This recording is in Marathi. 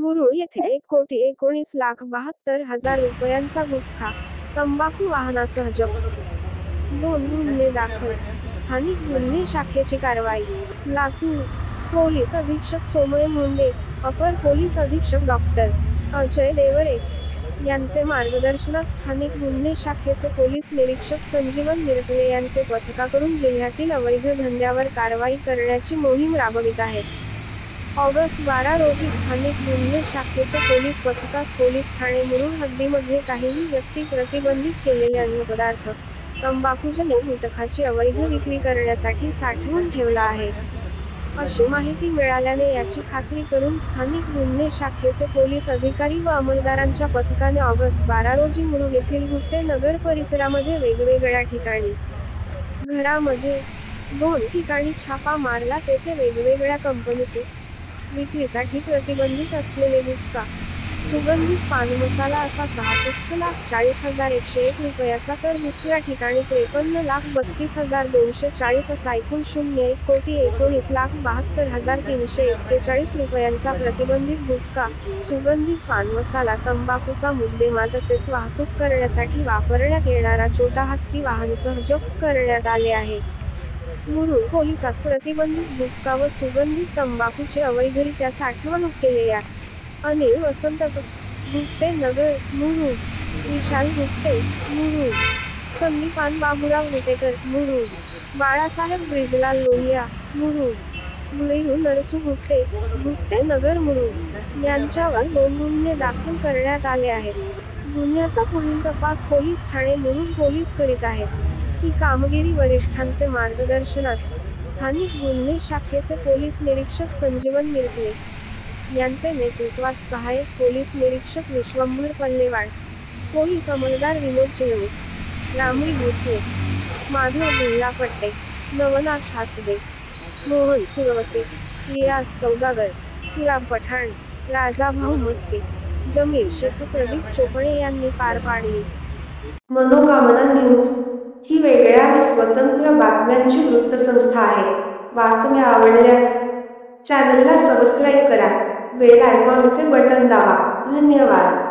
मुरुड येथे 1,19,72,000 रुपयांचा गुटखा, तंबाखू वाहनासह जप्त. 2 गुन्हे दाखल. स्थानिक गुन्हे शाखेची कारवाई. लातूर. पोलीस अधीक्षक सोमय मुंडे, अपर पोलीस अधीक्षक डॉक्टर. अजय देवरे यांचे मार्गदर्शनात स्थानिक गुन्हे शाखेचे पोलीस निरीक्षक संजीवन मिरकले यांचे पथकाकडून जिल्ह्यातील अवैध धंद्यावर कारवाई करण्याची मोहीम राबवित आहेत. ऑगस्ट 12 रोजी स्थानिक गुन्हे शाखेच्या पोलीस पथकास पोलीस ठाणे मुरुड हद्दीमध्ये काहीही व्यक्ती प्रतिबंधित केलेले अन्न पदार्थ, तंबाखूजन्य गुटखाची अवैध विक्री करण्यासाठी साठवून ठेवला आहे, अशी माहिती मिळाल्याने याची खात्री करून स्थानिक गुन्हे शाखेचे पोलीस अधिकारी व अंमलदारांच्या पथकाने ऑगस्ट 12 रोजी मुरुड येथील गुट्टे नगर परिसरामध्ये वेगवेगळ्या ठिकाणी, घरामध्ये 2 ठिकाणी छापा मारला. तेथे वेगवेगळ्या कंपनीचे विक्रीसाठी प्रतिबंधित असलेले गुटखा, सुगंधित पान मसाला असा 66,40,101 रुपयाचा, तर दुसऱ्या ठिकाणी 53,32,240 असा एकूण 1,19,72,341 रुपयांचा प्रतिबंधित गुटखा, सुगंधित पान मसाला, तंबाखूचा मुद्देमाल तसेच वाहतूक करण्यासाठी वापरण्यात येणारा छोटा हत्ती वाहनसह जप्त करण्यात आले आहे. मुरुड पोलिसात प्रतिबंधित गुटखा व सुगंधित तंबाखूची अवैधरित्या साठवणूक केलेल्या अनिल वसंत गुट्टे नगर मुरुड, विशाल गुट्टे मुरुड, संदीपान बाबूराव गुटेकर मुरुड, बाळासाहेब ब्रिजलाल लोहिया मुरुड, भैरू नरसू गुट्टे नगर मुरुड यांच्यावर 2 गुन्हे दाखल करण्यात आले आहेत. गुन्ह्याचा पुढील तपास पोलीस ठाणे मुरुड पोलीस करीत आहेत. ही कामगिरी वरिष्ठांचे मार्गदर्शनात स्थानिक गुन्हे शाखेचे पोलीस निरीक्षक संजीवन मिरकले यांचे नेतृत्वात सहाय्यक पोलीस निरीक्षक विश्वंभर पल्लेवाड, पोलीस अंमलदार विनोद चिलवे, रामरी भोसले, माधव बिल्लापट्टे, नवनाथ हासबे, मोहन सुरवसे, रियाज सौदागर, तुराब पठाण, राजाभाऊ मस्के, जमीर शेख, प्रदीप चोपडे यांनी पार पाडली. मनोकामना न्यूज ही वेगळ्या व स्वतंत्र बातम्यांची वृत्तसंस्था आहे. बातम्या आवडल्यास चॅनलला सबस्क्राईब करा, बेल आयकॉनचे बटन दाबा. धन्यवाद.